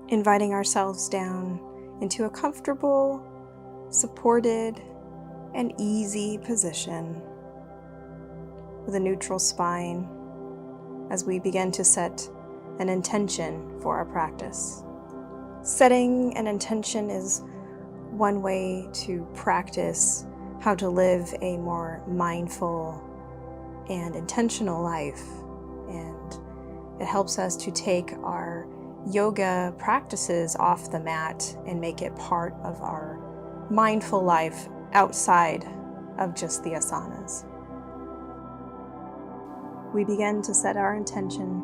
inviting ourselves down into a comfortable, supported, and easy position with a neutral spine as we begin to set an intention for our practice. Setting an intention is one way to practice how to live a more mindful and intentional life, and it helps us to take our yoga practices off the mat and make it part of our mindful life outside of just the asanas. We begin to set our intention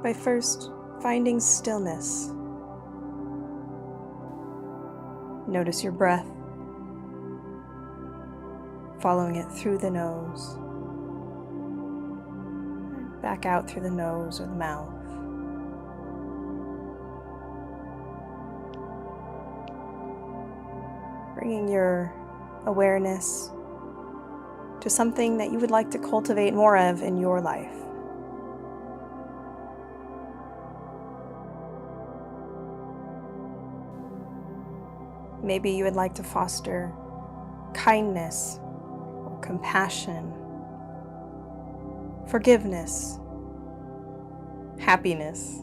by first finding stillness. Notice your breath, following it through the nose, back out through the nose or the mouth. Bringing your awareness to something that you would like to cultivate more of in your life. Maybe you would like to foster kindness or compassion, forgiveness, happiness.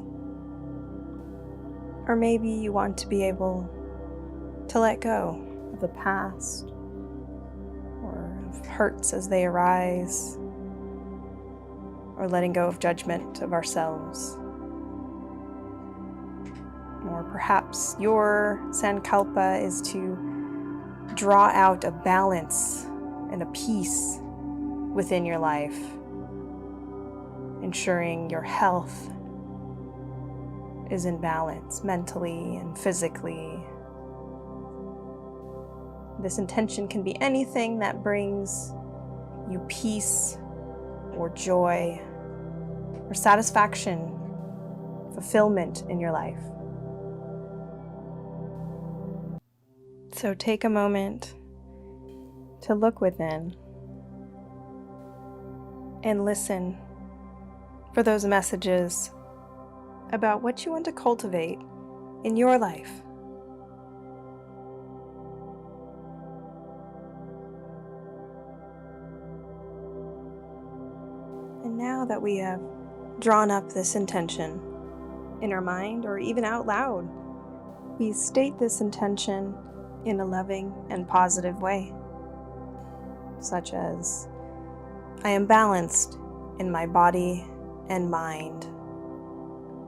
Or maybe you want to be able to let go of the past or of hurts as they arise, or letting go of judgment of ourselves. Or perhaps your sankalpa is to draw out a balance and a peace within your life, ensuring your health is in balance mentally and physically. This intention can be anything that brings you peace or joy or satisfaction, fulfillment in your life. So take a moment to look within and listen for those messages about what you want to cultivate in your life. And now that we have drawn up this intention in our mind or even out loud, we state this intention in a loving and positive way, such as, I am balanced in my body and mind,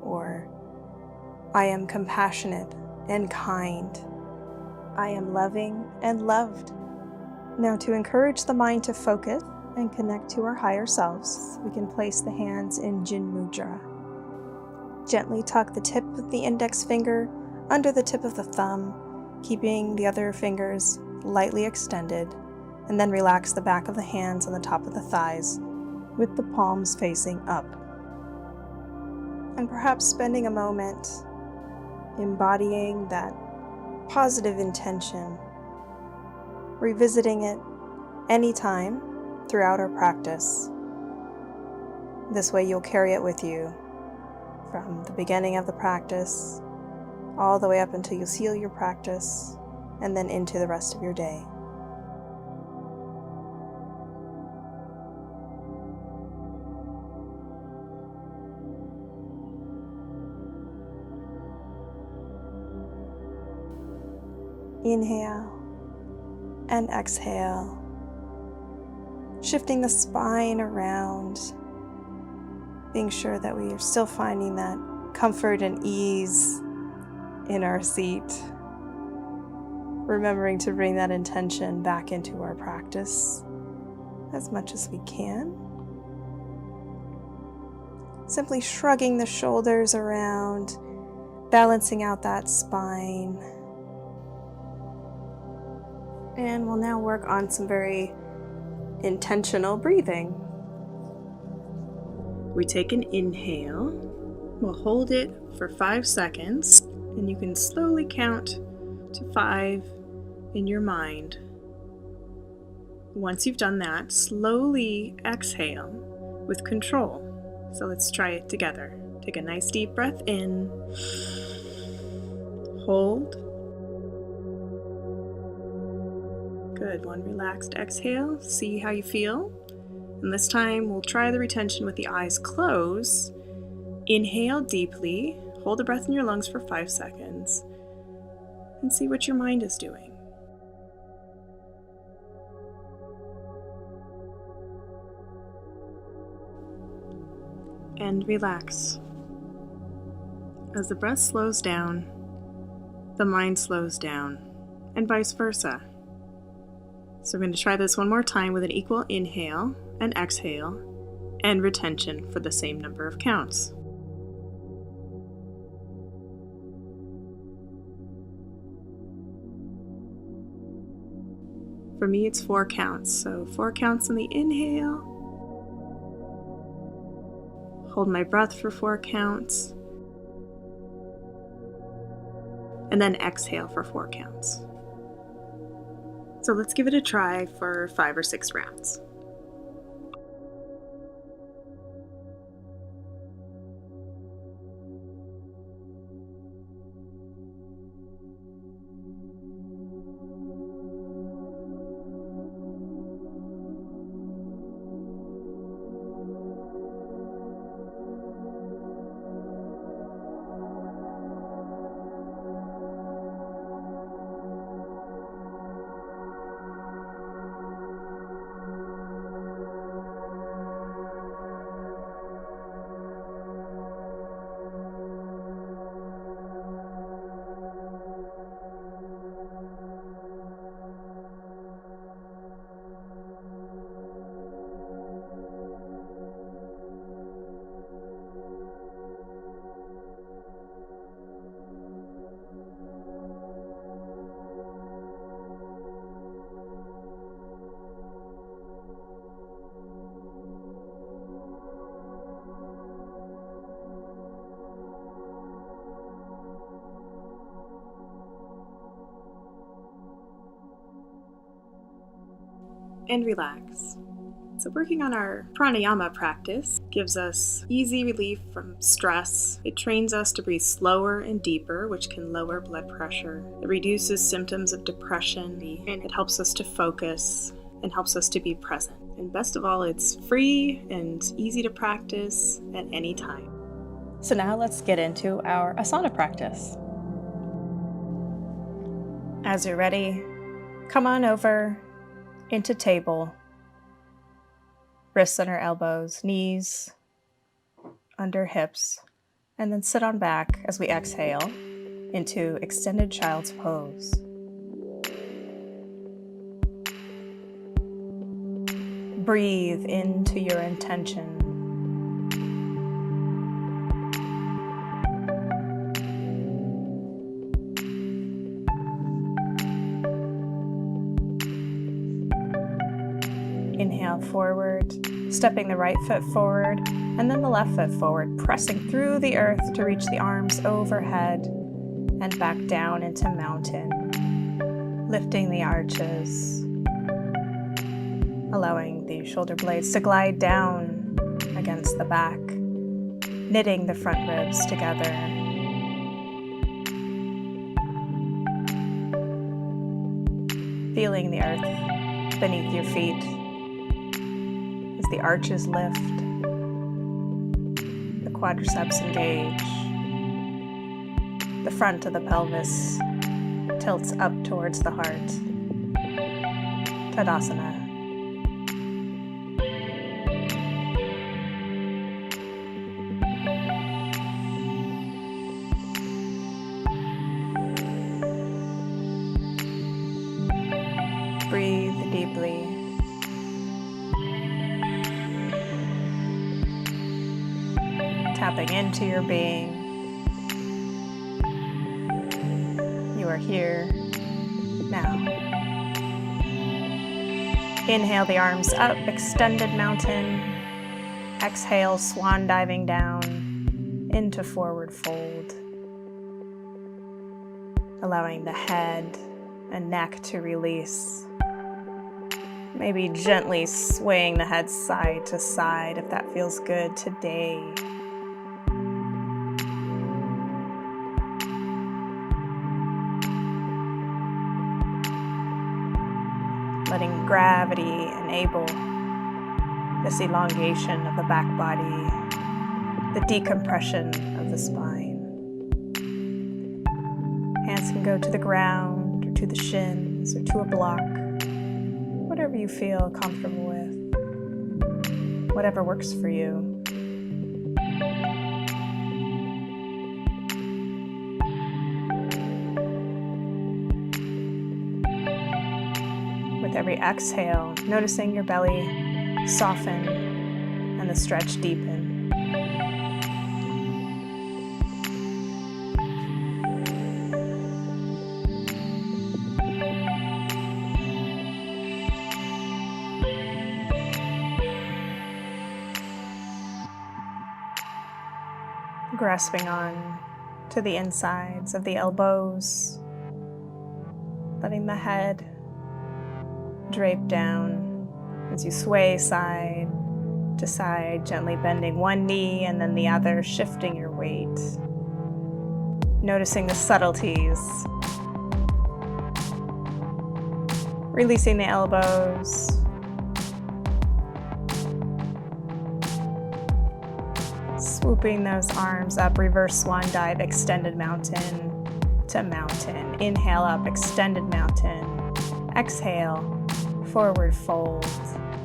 or I am compassionate and kind, I am loving and loved. Now, to encourage the mind to focus and connect to our higher selves, we can place the hands in Jin Mudra. Gently tuck the tip of the index finger under the tip of the thumb, keeping the other fingers lightly extended, and then relax the back of the hands on the top of the thighs with the palms facing up. And perhaps spending a moment embodying that positive intention, revisiting it anytime throughout our practice. This way you'll carry it with you from the beginning of the practice all the way up until you seal your practice, and then into the rest of your day. Inhale and exhale, shifting the spine around, being sure that we are still finding that comfort and ease in our seat, remembering to bring that intention back into our practice as much as we can. Simply shrugging the shoulders around, balancing out that spine. And we'll now work on some very intentional breathing. We take an inhale, we'll hold it for 5 seconds, and you can slowly count to 5 in your mind. Once you've done that, slowly exhale with control. So let's try it together. Take a nice deep breath in Hold. Good. One relaxed exhale. See how you feel. And this time we'll try the retention with the eyes closed. Inhale deeply. Hold the breath in your lungs for 5 seconds. And see what your mind is doing. And relax. As the breath slows down, the mind slows down, and vice versa. So we're going to try this one more time with an equal inhale and exhale and retention for the same number of counts. For me, it's 4 counts. So 4 counts on the inhale. Hold my breath for 4 counts. And then exhale for 4 counts. So let's give it a try for 5 or 6 rounds. And relax. So working on our pranayama practice gives us easy relief from stress. It trains us to breathe slower and deeper, which can lower blood pressure. It reduces symptoms of depression, and it helps us to focus and helps us to be present. And best of all, it's free and easy to practice at any time. So now let's get into our Asana practice. As you're ready, come on over into table, wrists under elbows, knees under hips, and then sit on back as we exhale into extended child's pose. Breathe into your intention. Inhale forward, stepping the right foot forward, and then the left foot forward, pressing through the earth to reach the arms overhead and back down into mountain, lifting the arches, allowing the shoulder blades to glide down against the back, knitting the front ribs together. Feeling the earth beneath your feet as the arches lift, the quadriceps engage, the front of the pelvis tilts up towards the heart. Tadasana. Breathe deeply. Tapping into your being. You are here now. Inhale the arms up, extended mountain. Exhale, swan diving down into forward fold. Allowing the head and neck to release. Maybe gently swaying the head side to side if that feels good letting gravity enable this elongation of the back body, the decompression of the spine. Hands can go to the ground or to the shins or to a block, whatever you feel comfortable with, whatever works for you. With every exhale, noticing your belly soften and the stretch deepen. Grasping on to the insides of the elbows, letting the head drape down as you sway side to side, gently bending one knee and then the other, shifting your weight. Noticing the subtleties. Releasing the elbows. Swooping those arms up, reverse swan dive, extended mountain to mountain. Inhale up, extended mountain. Exhale, forward fold.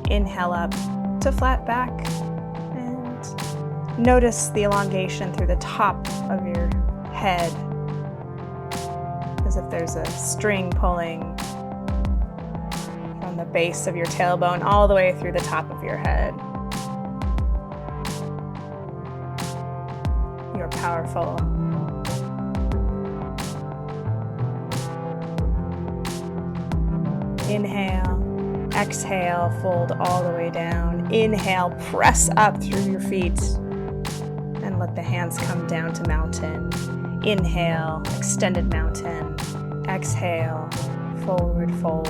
Inhale up to flat back. And notice the elongation through the top of your head, as if there's a string pulling from the base of your tailbone all the way through the top of your head. You're powerful. Inhale, exhale, fold all the way down. Inhale, press up through your feet and let the hands come down to mountain. Inhale, extended mountain. Exhale, forward fold.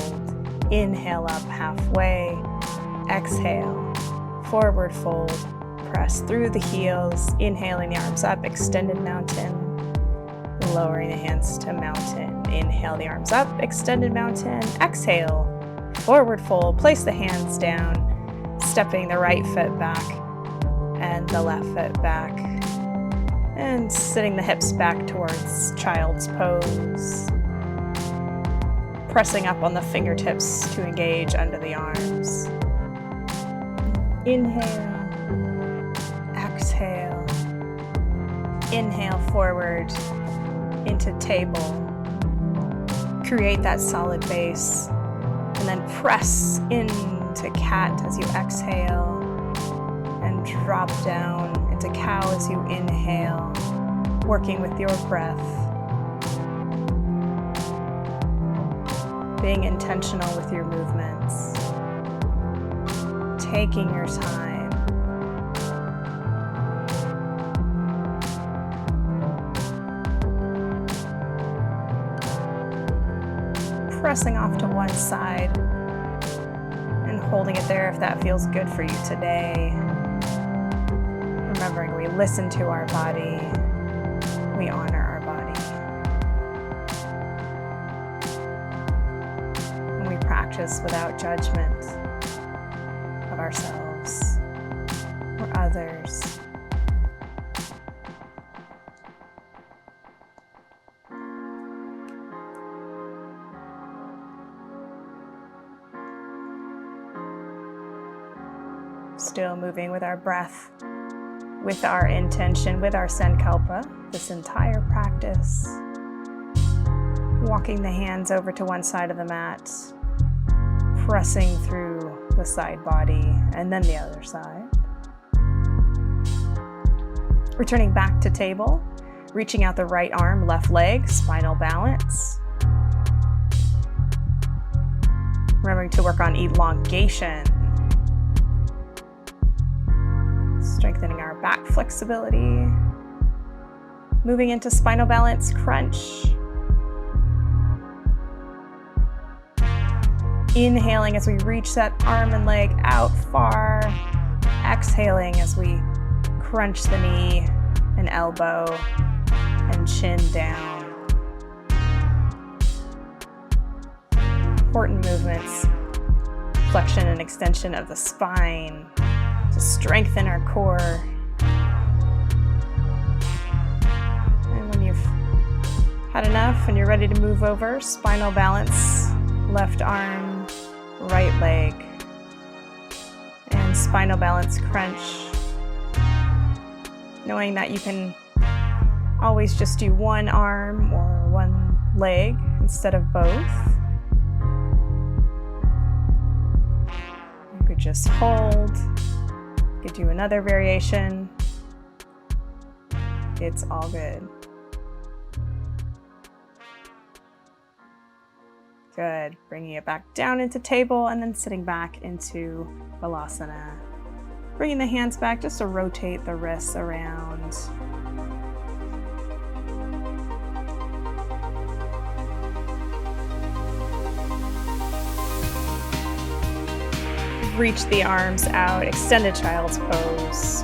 Inhale up halfway. Exhale, forward fold. Press through the heels, inhaling the arms up, extended mountain, lowering the hands to mountain. Inhale the arms up, extended mountain. Exhale, forward fold, place the hands down, stepping the right foot back and the left foot back, and sitting the hips back towards child's pose. Pressing up on the fingertips to engage under the arms. Inhale. Exhale. Inhale forward into table. Create that solid base. And then press into cat as you exhale. And drop down into cow as you inhale. Working with your breath. Being intentional with your movements. Taking your time. Pressing off to one side and holding it there if that feels good for you today. Remembering we listen to our body, we honor our body, and we practice without judgment of ourselves or others. Still moving with our breath, with our intention, with our sankalpa, this entire practice. Walking the hands over to one side of the mat, pressing through the side body, and then the other side. Returning back to table, reaching out the right arm, left leg, spinal balance. Remembering to work on elongation. Strengthening our back flexibility. Moving into spinal balance crunch. Inhaling as we reach that arm and leg out far. Exhaling as we crunch the knee and elbow and chin down. Important movements flexion and extension of the spine to strengthen our core. And when you've had enough and you're ready to move over, spinal balance, left arm, right leg, and spinal balance crunch. Knowing that you can always just do one arm or one leg instead of both. You could just hold. You could do another variation. It's all good. Good. Bringing it back down into table and then sitting back into Balasana. Bringing the hands back just to rotate the wrists around. Reach the arms out, extended child's pose.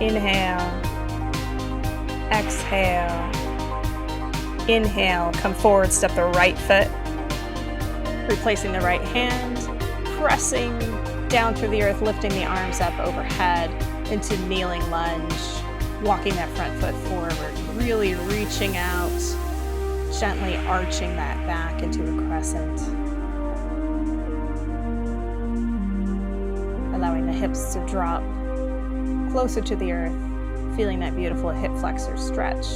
Inhale, exhale. Inhale, come forward, step the right foot, replacing the right hand, pressing down through the earth, lifting the arms up overhead into kneeling lunge, walking that front foot forward, really reaching out, gently arching that back into a crescent. Allowing the hips to drop closer to the earth, feeling that beautiful hip flexor stretch.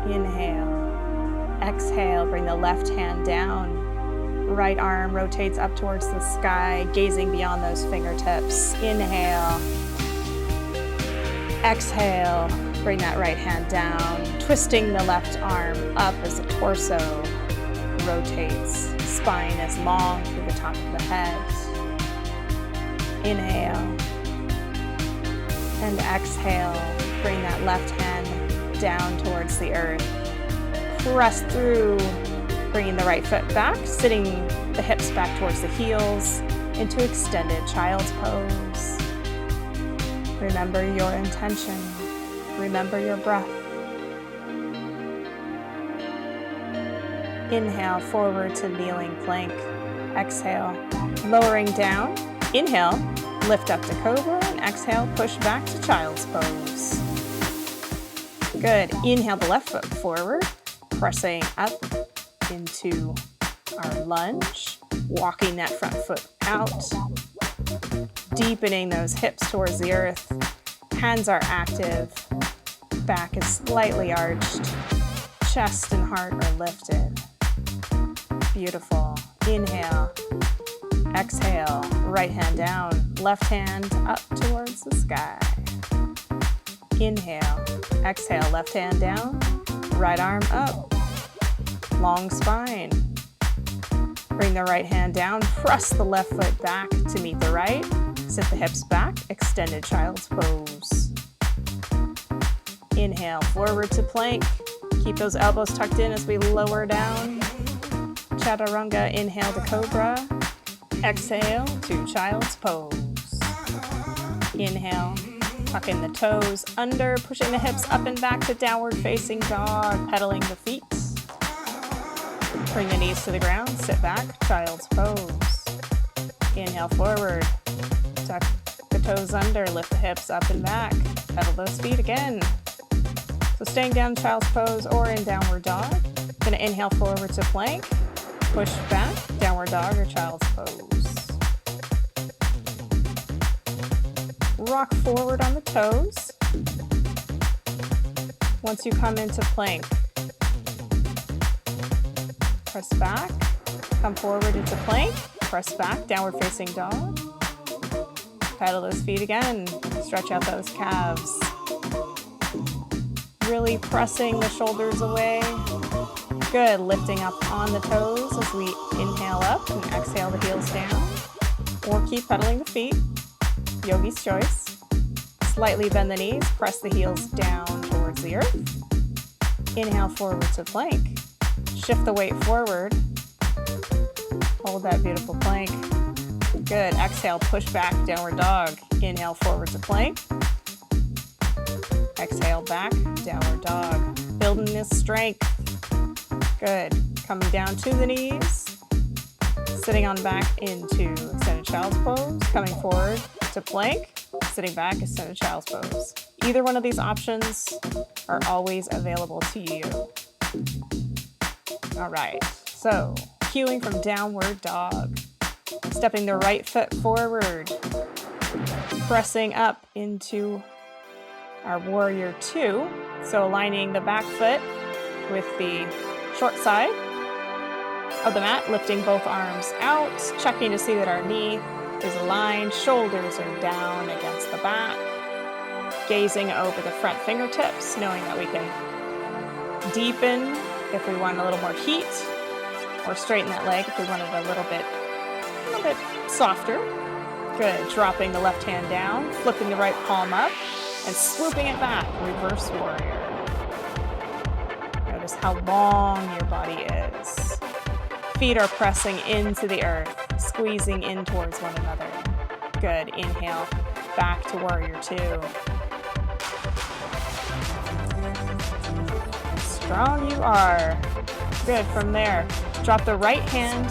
Inhale, exhale, bring the left hand down. Right arm rotates up towards the sky, gazing beyond those fingertips. Inhale, exhale, bring that right hand down, twisting the left arm up as the torso rotates. Spine is long through the top of the head. Inhale, and exhale, bring that left hand down towards the earth. Press through, bringing the right foot back, sitting the hips back towards the heels into extended child's pose. Remember your intention. Remember your breath. Inhale, forward to kneeling plank. Exhale, lowering down. Inhale, lift up to cobra, and exhale, push back to child's pose. Good. Inhale the left foot forward, pressing up into our lunge, walking that front foot out, deepening those hips towards the earth. Hands are active, back is slightly arched, chest and heart are lifted. Beautiful. Inhale, exhale, right hand down, left hand up towards the sky. Inhale, exhale, left hand down, right arm up, long spine. Bring the right hand down, press the left foot back to meet the right, sit the hips back, extended child's pose. Inhale, forward to plank, keep those elbows tucked in as we lower down. Chaturanga, inhale to cobra, exhale to child's pose. Inhale, tuck in the toes under, pushing the hips up and back to downward facing dog, pedaling the feet. Bring the knees to the ground, sit back, child's pose. Inhale forward, tuck the toes under, lift the hips up and back, pedal those feet again. So staying down child's pose or in downward dog. Gonna inhale forward to plank, push back, downward dog or child's pose. Rock forward on the toes. Once you come into plank, press back, come forward into plank, press back, downward facing dog. Pedal those feet again, stretch out those calves. Really pressing the shoulders away. Good, lifting up on the toes as we inhale up and exhale the heels down. Or keep pedaling the feet, yogi's choice. Slightly bend the knees, press the heels down towards the earth. Inhale forward to plank. Shift the weight forward. Hold that beautiful plank. Good, exhale, push back, downward dog. Inhale forward to plank. Exhale back, downward dog. Building this strength. Good. Coming down to the knees. Sitting on back into extended child's pose. Coming forward to plank. Sitting back, extended child's pose. Either one of these options are always available to you. All right, so cueing from downward dog. Stepping the right foot forward. Pressing up into our warrior two. So aligning the back foot with the short side of the mat, lifting both arms out, checking to see that our knee is aligned, shoulders are down against the back, gazing over the front fingertips, knowing that we can deepen if we want a little more heat, or straighten that leg if we want it a little bit softer. Good. Dropping the left hand down, flipping the right palm up, and swooping it back. Reverse warrior. Notice how long your body is. Feet are pressing into the earth, squeezing in towards one another. Good. Inhale, back to warrior two. Strong you are. Good. From there, drop the right hand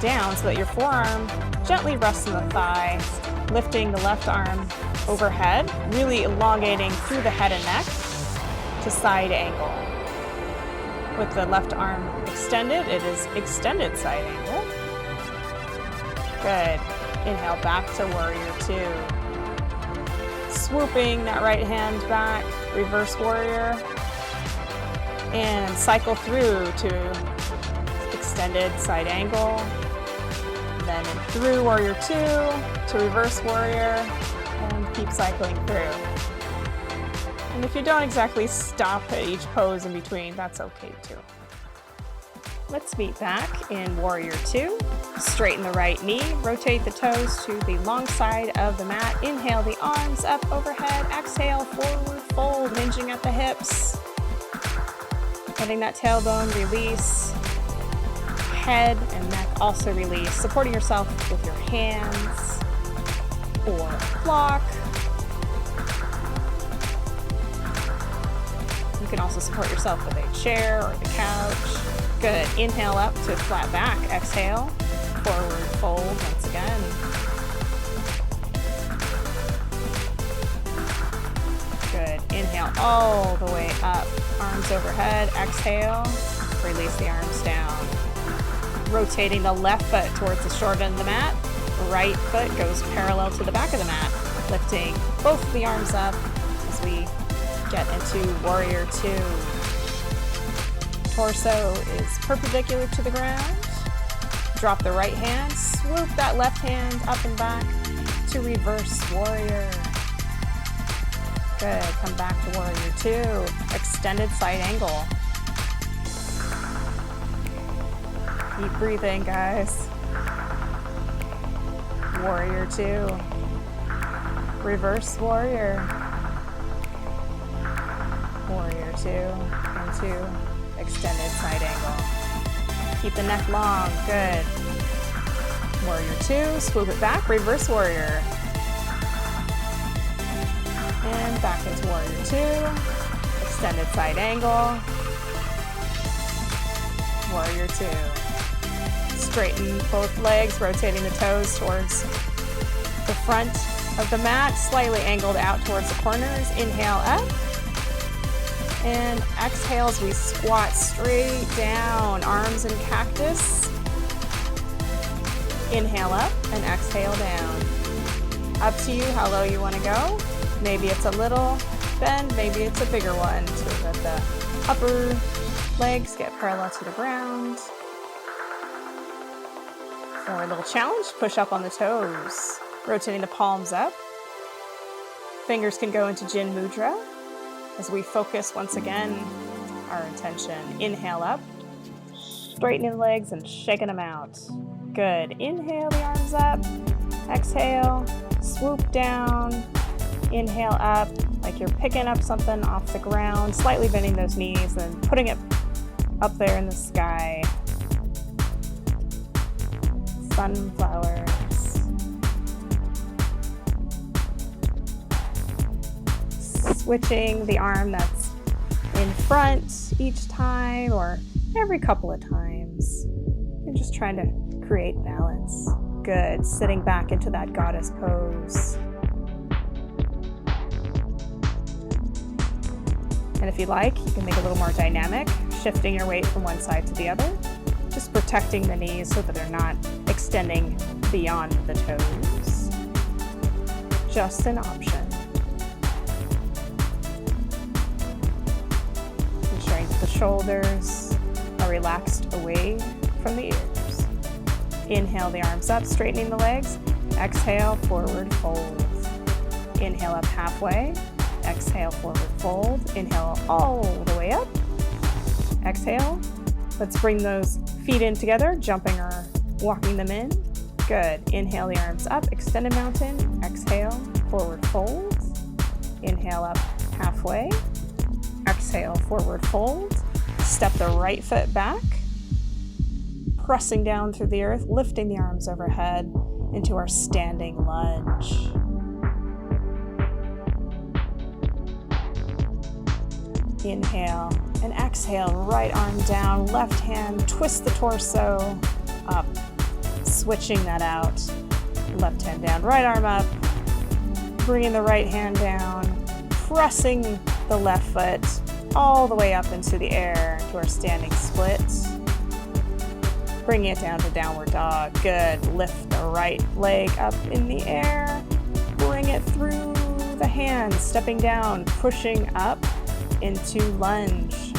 down so that your forearm gently rests on the thigh, lifting the left arm overhead, really elongating through the head and neck to side angle. With the left arm extended, it is extended side angle. Good. Inhale back to warrior two. Swooping that right hand back, reverse warrior, and cycle through to extended side angle. Then through warrior two to reverse warrior, and keep cycling through. And if you don't exactly stop at each pose in between, that's okay too. Let's meet back in warrior two. Straighten the right knee, rotate the toes to the long side of the mat. Inhale the arms up overhead, exhale forward fold, hinging at the hips. Letting that tailbone release. Head and neck also release, supporting yourself with your hands or block. You can also support yourself with a chair or the couch. Good. Inhale up to flat back. Exhale, forward fold once again. Good. Inhale all the way up, arms overhead. Exhale, release the arms down. Rotating the left foot towards the short end of the mat. Right foot goes parallel to the back of the mat. Lifting both of the arms up as we get into warrior two. Torso is perpendicular to the ground. Drop the right hand, swoop that left hand up and back to reverse warrior. Good. Come back to warrior two. Extended side angle. Keep breathing, guys. Warrior two. Reverse warrior. Warrior two. Into extended side angle. Keep the neck long. Good. Warrior two. Swoop it back. Reverse warrior. And back into warrior two. Extended side angle. Warrior two. Straighten both legs, rotating the toes towards the front of the mat, slightly angled out towards the corners. Inhale up. And exhale as we squat straight down, arms in cactus. Inhale up and exhale down. Up to you how low you want to go. Maybe it's a little bend, maybe it's a bigger one so that the upper legs get parallel to the ground. For a little challenge, push up on the toes, rotating the palms up. Fingers can go into Jin Mudra as we focus once again our intention. Inhale up, straightening the legs and shaking them out. Good. Inhale the arms up, exhale, swoop down, inhale up like you're picking up something off the ground, slightly bending those knees and putting it up there in the sky. Sunflowers. switching the arm that's in front each time or every couple of times. You're just trying to create balance. Good. Sitting back into that goddess pose. And if you like, you can make it a little more dynamic, shifting your weight from one side to the other, just protecting the knees so that they're not extending beyond the toes. Just an option. Ensuring that the shoulders are relaxed away from the ears. Inhale the arms up, straightening the legs. Exhale, forward fold. Inhale up halfway. Exhale, forward fold. Inhale all the way up. Exhale. Let's bring those feet in together, jumping or walking them in. Good. Inhale the arms up, extended mountain. Exhale, forward fold. Inhale up halfway. Exhale, forward fold. Step the right foot back, pressing down through the earth, lifting the arms overhead into our standing lunge. Inhale and exhale, right arm down, left hand, twist the torso up, switching that out. Left hand down, right arm up, bringing the right hand down, pressing the left foot all the way up into the air to our standing split. Bringing it down to downward dog. Good. Lift the right leg up in the air, bring it through the hands, stepping down, pushing up into lunge.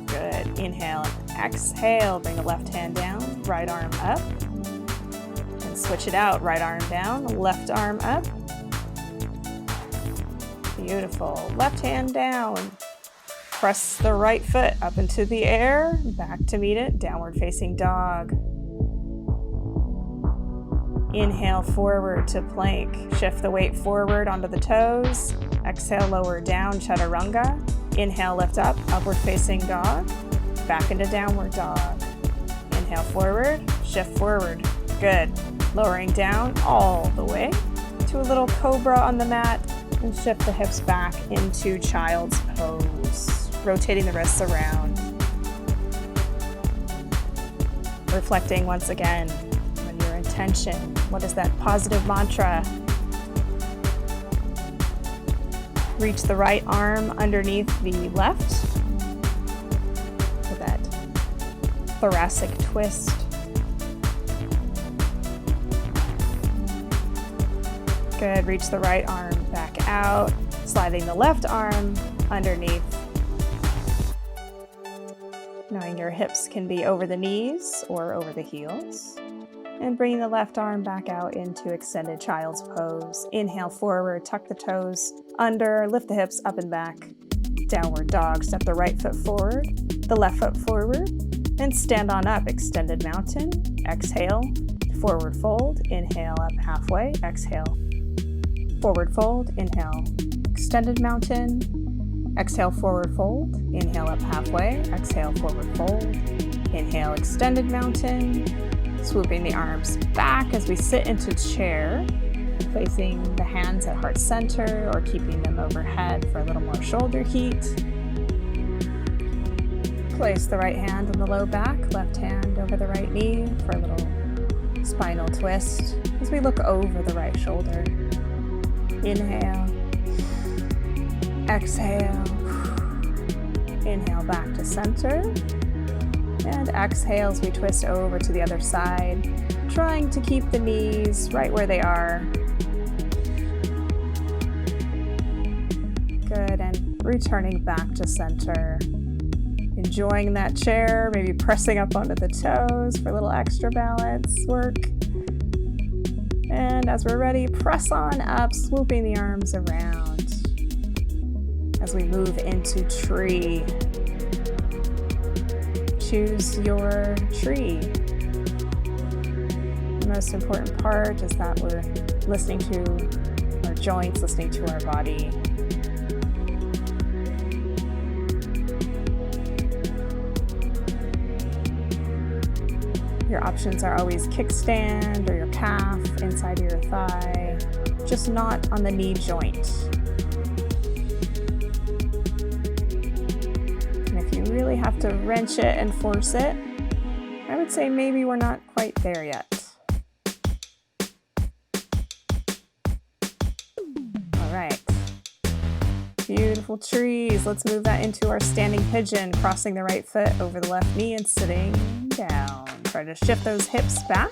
Good. Inhale and exhale. Bring the left hand down, right arm up. And switch it out. Right arm down, left arm up. Beautiful. Left hand down. Press the right foot up into the air. Back to meet it. Downward facing dog. Inhale forward to plank. Shift the weight forward onto the toes. Exhale, lower down, chaturanga. Inhale, lift up, upward facing dog. Back into downward dog. Inhale forward, shift forward. Good. Lowering down all the way to a little cobra on the mat and shift the hips back into child's pose. Rotating the wrists around. Reflecting once again on your intention. What is that positive mantra? Reach the right arm underneath the left for that thoracic twist. Good. Reach the right arm back out, sliding the left arm underneath. Knowing your hips can be over the knees or over the heels. And bringing the left arm back out into extended child's pose. Inhale forward, tuck the toes under, lift the hips up and back. Downward dog, step the right foot forward, the left foot forward, and stand on up, extended mountain. Exhale, forward fold, inhale up halfway, exhale. Forward fold, inhale, extended mountain. Exhale, forward fold, inhale up halfway, exhale, forward fold, inhale, extended mountain. Swooping the arms back as we sit into chair, placing the hands at heart center or keeping them overhead for a little more shoulder heat. Place the right hand on the low back, left hand over the right knee for a little spinal twist as we look over the right shoulder. Inhale, exhale, inhale back to center. And exhale as we twist over to the other side, trying to keep the knees right where they are. Good, and returning back to center. Enjoying that chair, maybe pressing up onto the toes for a little extra balance work. And as we're ready, press on up, swooping the arms around. As we move into tree. Choose your tree. The most important part is that we're listening to our joints, listening to our body. Your options are always kickstand or your calf inside of your thigh. just not on the knee joint. And if you really have to wrench it and force it, I would say maybe we're not quite there yet. All right. Beautiful trees. Let's move that into our standing pigeon, crossing the right foot over the left knee and sitting down. Try to shift those hips back.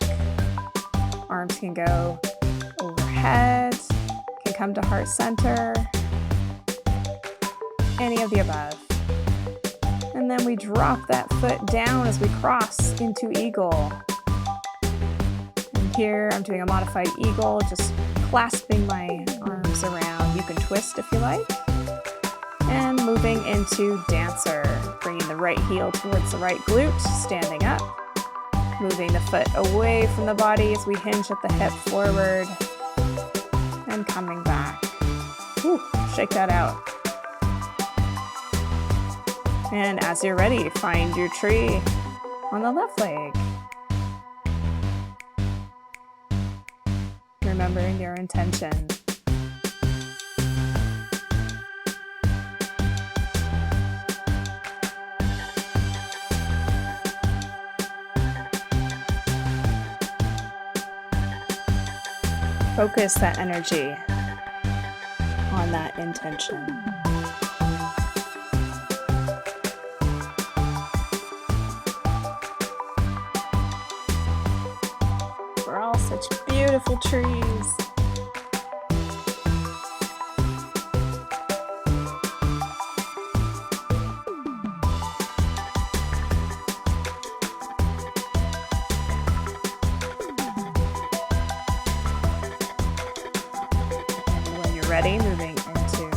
Arms can go overhead, can come to heart center, any of the above. And then we drop that foot down as we cross into eagle. And here I'm doing a modified eagle, just clasping my arms around. You can twist if you like. And moving into dancer, bringing the right heel towards the right glute, standing up. Moving the foot away from the body as we hinge at the hip forward. And coming back. Whew, shake that out. And as you're ready, find your tree on the left leg. Remembering your intention. Focus that energy on that intention. We're all such beautiful trees. Ready, moving into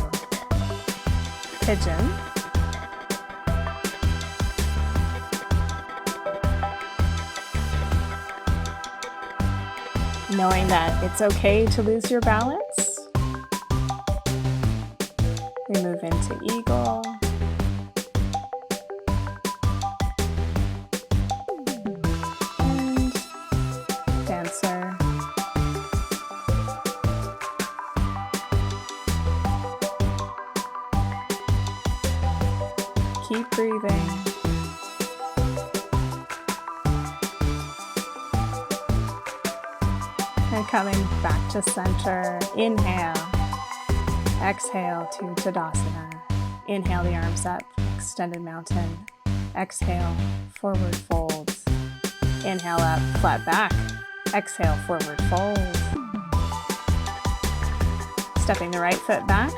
pigeon. Knowing that it's okay to lose your balance. We move into eagle. And dancer. Keep breathing. And coming back to center. Inhale. Exhale to Tadasana. Inhale the arms up, extended mountain. Exhale, forward fold. Inhale up, flat back. Exhale, forward fold. Stepping the right foot back,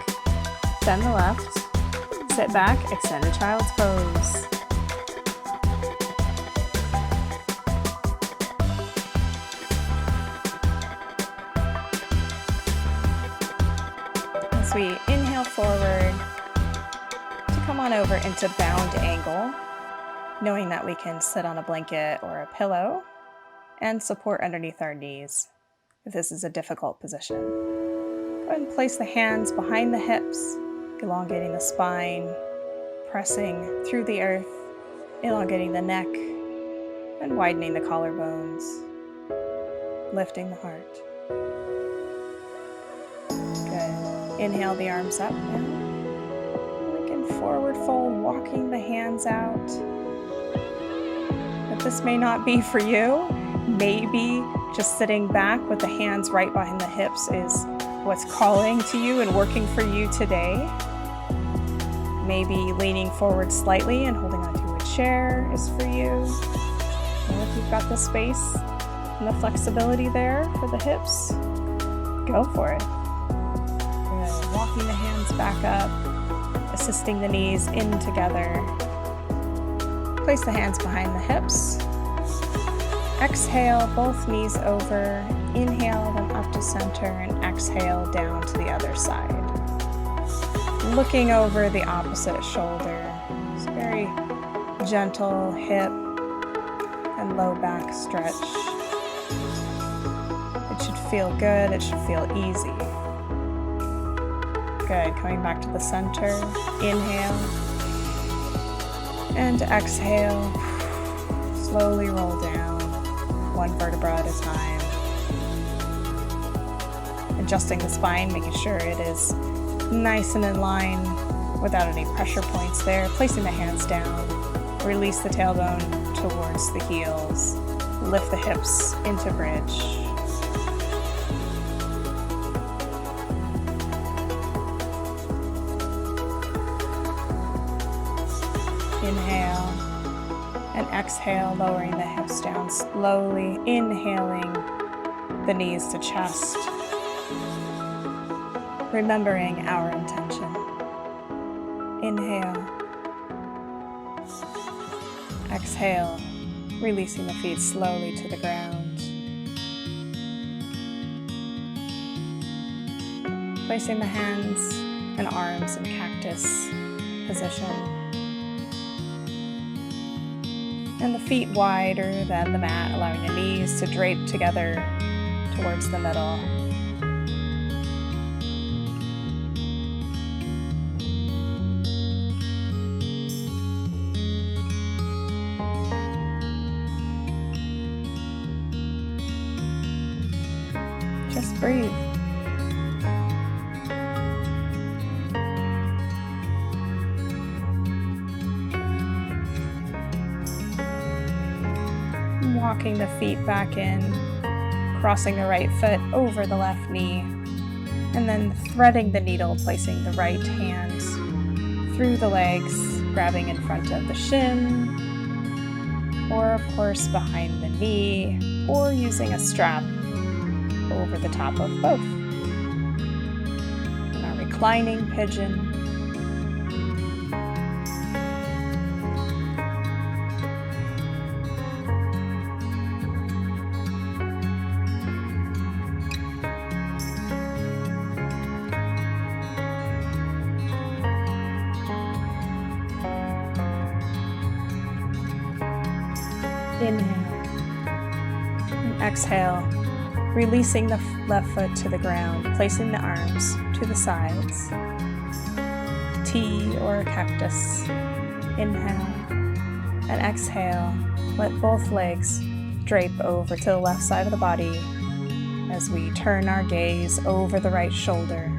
then the left. Sit back, extended child's pose. As we inhale forward to come on over into bound angle, knowing that we can sit on a blanket or a pillow and support underneath our knees if this is a difficult position. Go ahead and place the hands behind the hips, elongating the spine, pressing through the earth, elongating the neck, and widening the collarbones, lifting the heart. Good. Inhale the arms up now. We can forward fold, walking the hands out. But this may not be for you. Maybe just sitting back with the hands right behind the hips is what's calling to you and working for you today. Maybe leaning forward slightly and holding onto a chair is for you. And if you've got the space and the flexibility there for the hips, go for it. Good. Walking the hands back up, assisting the knees in together. Place the hands behind the hips. Exhale, both knees over. Inhale them up to center and exhale down to the other side. Looking over the opposite shoulder. It's very gentle hip and low back stretch. It should feel good. It should feel easy. Good. Coming back to the center. Inhale. And exhale. Slowly roll down, one vertebra at a time. Adjusting the spine, making sure it is nice and in line without any pressure points there. Placing the hands down, release the tailbone towards the heels, lift the hips into bridge. Inhale and exhale, lowering the hips down slowly, inhaling the knees to chest, remembering our intention. Inhale, exhale, releasing the feet slowly to the ground. Placing the hands and arms in cactus position. And the feet wider than the mat, allowing the knees to drape together towards the middle. Just breathe. Walking the feet back in, crossing the right foot over the left knee, and then threading the needle, placing the right hand through the legs, grabbing in front of the shin, or of course behind the knee, or using a strap over the top of both. In our reclining pigeon, inhale and exhale, releasing the left foot to the ground, placing the arms to the sides. T or a cactus. Inhale and exhale. Let both legs drape over to the left side of the body as we turn our gaze over the right shoulder.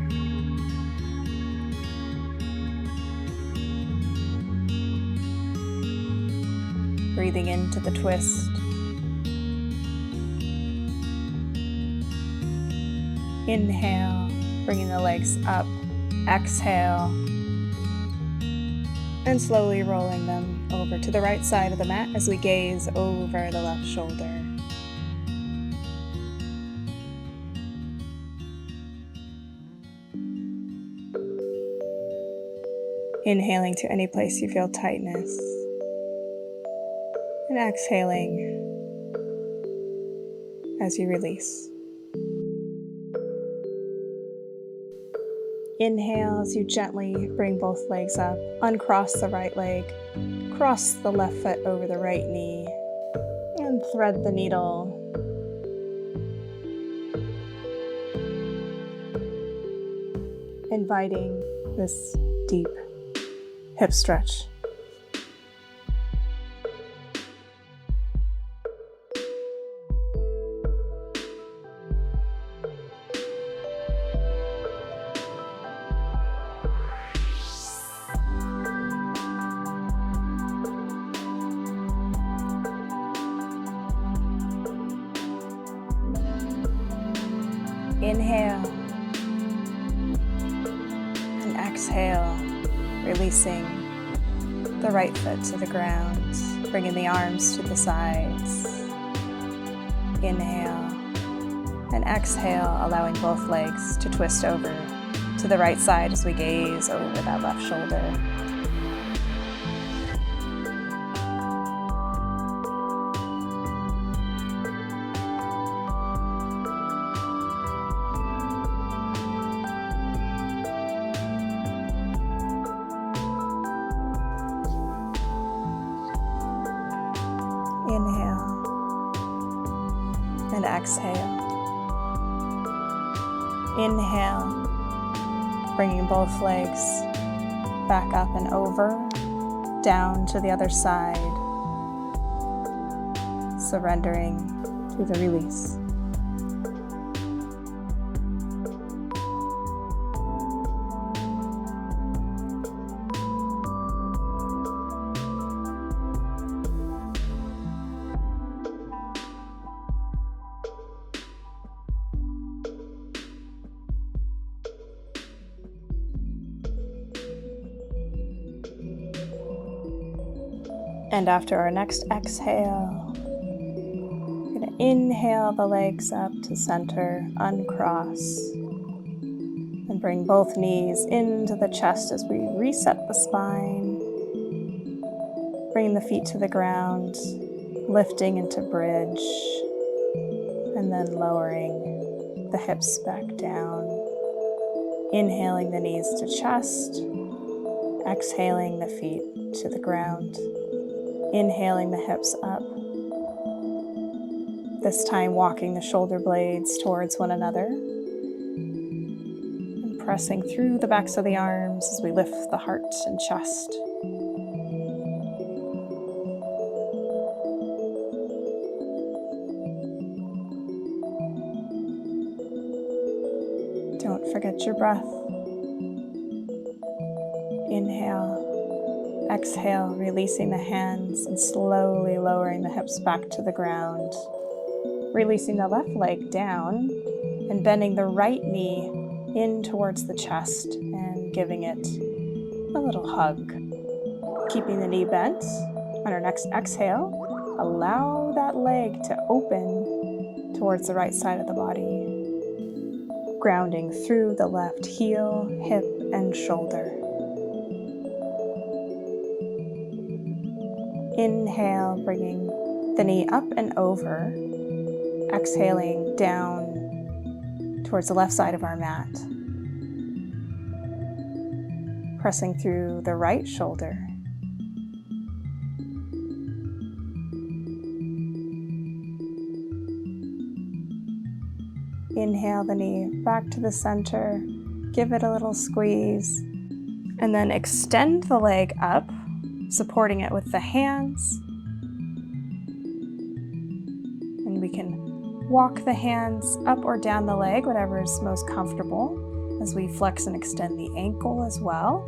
Breathing into the twist. Inhale, bringing the legs up. Exhale, and slowly rolling them over to the right side of the mat as we gaze over the left shoulder. Inhaling to any place you feel tightness. And exhaling as you release. Inhale as you gently bring both legs up, uncross the right leg, cross the left foot over the right knee, and thread the needle. Inviting this deep hip stretch. Inhale and exhale, releasing the right foot to the ground, bringing the arms to the sides. Inhale and exhale, allowing both legs to twist over to the right side as we gaze over that left shoulder. Inhale and exhale. Inhale, bringing both legs back up and over, down to the other side, surrendering to the release. And after our next exhale, we're going to inhale the legs up to center, uncross, and bring both knees into the chest as we reset the spine, bringing the feet to the ground, lifting into bridge, and then lowering the hips back down. Inhaling the knees to chest, exhaling the feet to the ground, inhaling the hips up. This time walking the shoulder blades towards one another and pressing through the backs of the arms as we lift the heart and chest. Don't forget your breath. Inhale, exhale, releasing the hands and slowly lowering the hips back to the ground. Releasing the left leg down and bending the right knee in towards the chest and giving it a little hug. Keeping the knee bent. On our next exhale, allow that leg to open towards the right side of the body. Grounding through the left heel, hip, and shoulder. Inhale, bringing the knee up and over. Exhaling down towards the left side of our mat. Pressing through the right shoulder. Inhale the knee back to the center, give it a little squeeze, and then extend the leg up, supporting it with the hands. And we can walk the hands up or down the leg, whatever is most comfortable, as we flex and extend the ankle as well.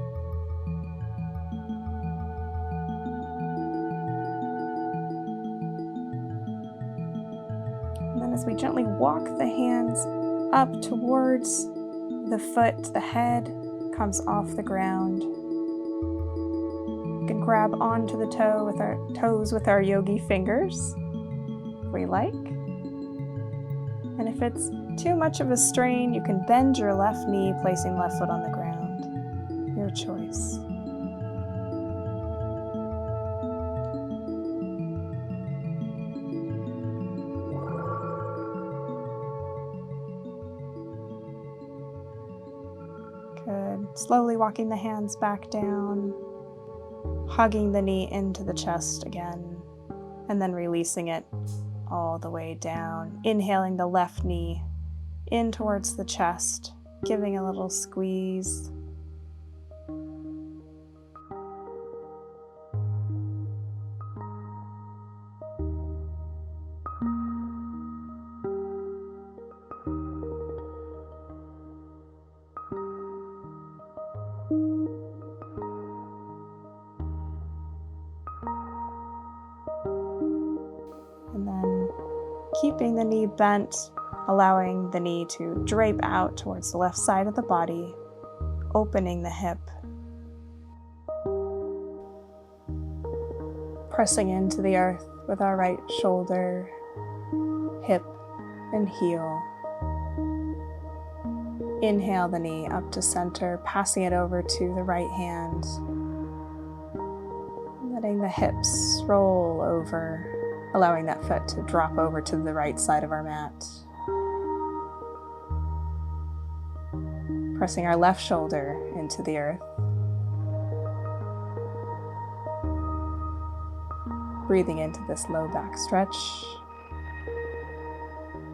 And then as we gently walk the hands up towards the foot, the head comes off the ground. We can grab onto the toes with our yogi fingers, if we like. And if it's too much of a strain, you can bend your left knee, placing left foot on the ground. Your choice. Good. Slowly walking the hands back down, hugging the knee into the chest again, and then releasing it all the way down. Inhaling the left knee in towards the chest, giving a little squeeze. And then keeping the knee bent, allowing the knee to drape out towards the left side of the body, opening the hip. Pressing into the earth with our right shoulder, hip, and heel. Inhale the knee up to center, passing it over to the right hand. Letting the hips roll over, allowing that foot to drop over to the right side of our mat. Pressing our left shoulder into the earth. Breathing into this low back stretch.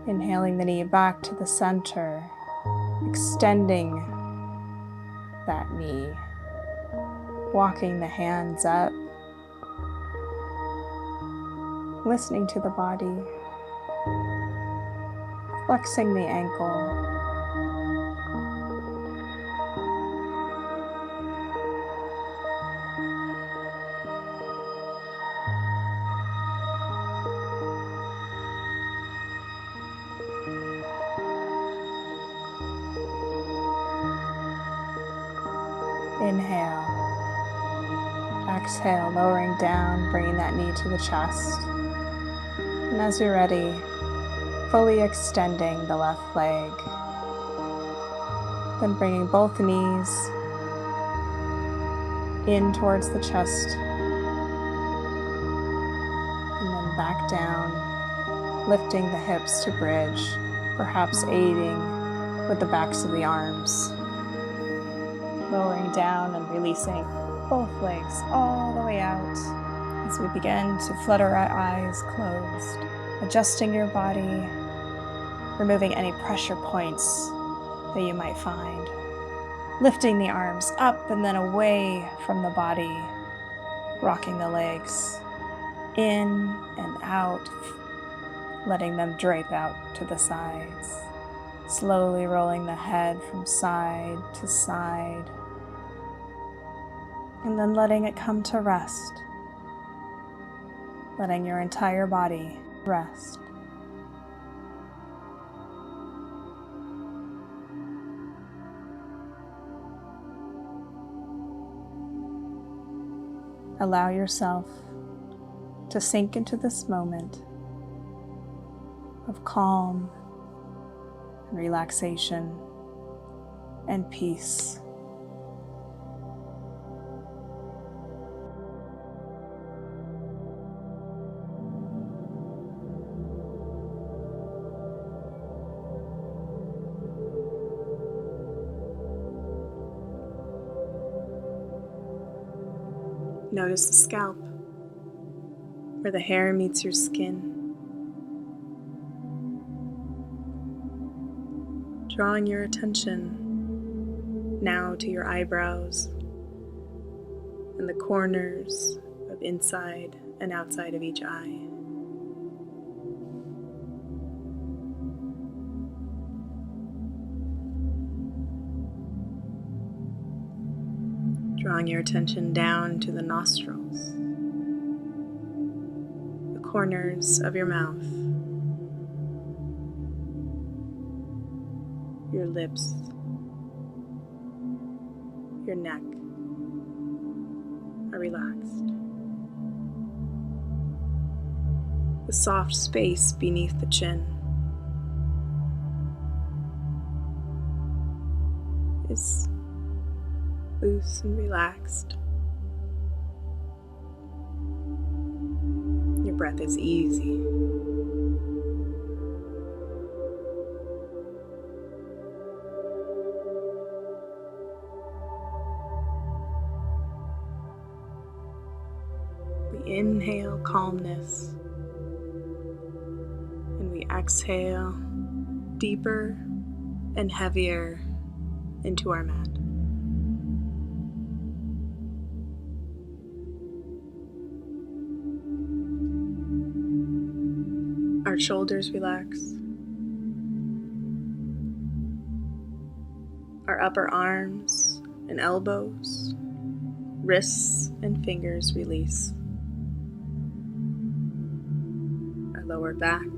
Inhaling the knee back to the center, extending that knee. Walking the hands up. Listening to the body, flexing the ankle, inhale, exhale, lowering down, bringing that knee to the chest. And as you're ready, fully extending the left leg. Then bringing both knees in towards the chest. And then back down, lifting the hips to bridge, perhaps aiding with the backs of the arms. Lowering down and releasing both legs all the way out as we begin to flutter our eyes closed, adjusting your body, removing any pressure points that you might find, lifting the arms up and then away from the body, rocking the legs in and out, letting them drape out to the sides, slowly rolling the head from side to side, and then letting it come to rest, letting your entire body rest. Allow yourself to sink into this moment of calm and relaxation and peace. Notice the scalp, where the hair meets your skin. Drawing your attention now to your eyebrows and the corners of inside and outside of each eye. Drawing your attention down to the nostrils, the corners of your mouth, your lips, your neck are relaxed. The soft space beneath the chin is loose and relaxed. Your breath is easy. We inhale calmness, and we exhale deeper and heavier into our mat. Our shoulders relax. Our upper arms and elbows, wrists and fingers release. Our lower back,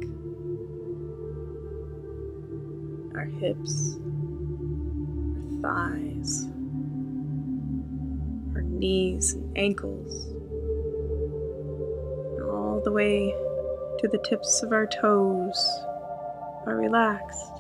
our hips, our thighs, our knees and ankles, and all the way to the tips of our toes are relaxed.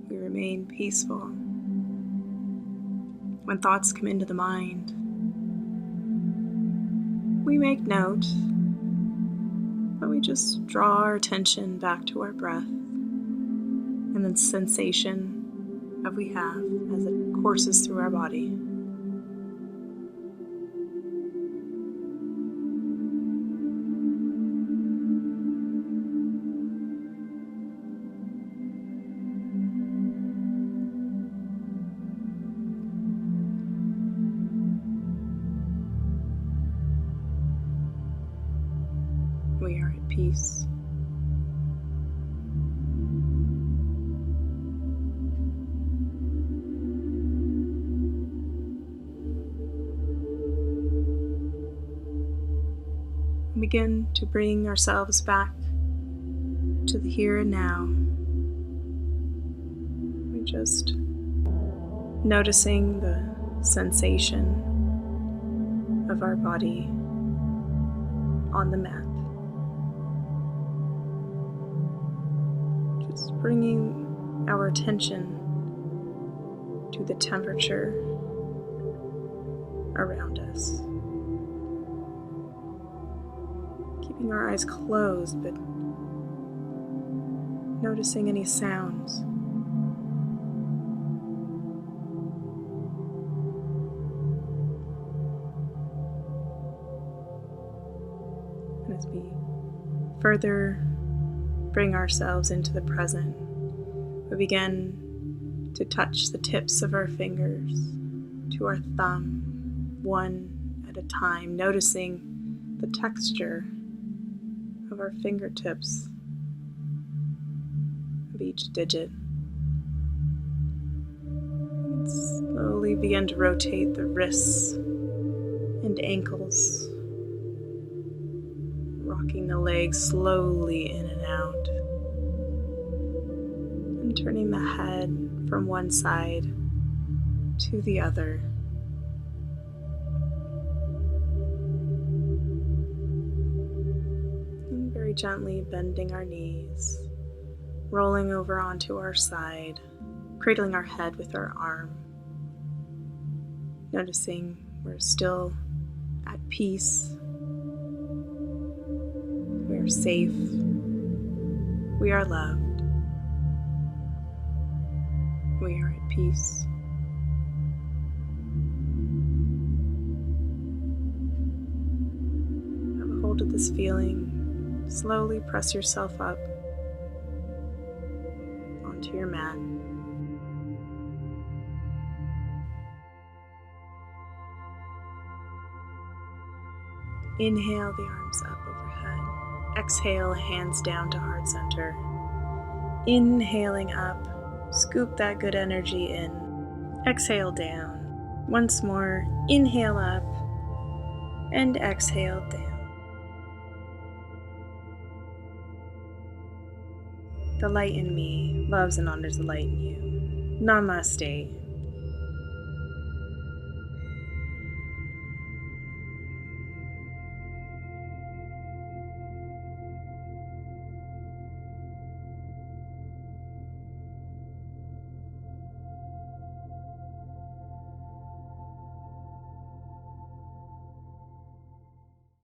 We remain peaceful. When thoughts come into the mind, we make note, but we just draw our attention back to our breath and the sensation that we have as it courses through our body. We are at peace. Begin to bring ourselves back to the here and now. We're just noticing the sensation of our body on the mat. Just bringing our attention to the temperature around us. Keeping our eyes closed, but noticing any sounds. And as we further bring ourselves into the present, we begin to touch the tips of our fingers to our thumb, one at a time, noticing the texture of our fingertips of each digit. And slowly begin to rotate the wrists and ankles, rocking the legs slowly in and out, and turning the head from one side to the other. And very gently bending our knees, rolling over onto our side, cradling our head with our arm, noticing we're still at peace. We are safe. We are loved. We are at peace. Have a hold of this feeling. Slowly press yourself up onto your mat. Inhale the arms up overhead. Exhale, hands down to heart center. Inhaling up, scoop that good energy in. Exhale down. Once more, inhale up and exhale down. The light in me loves and honors the light in you. Namaste.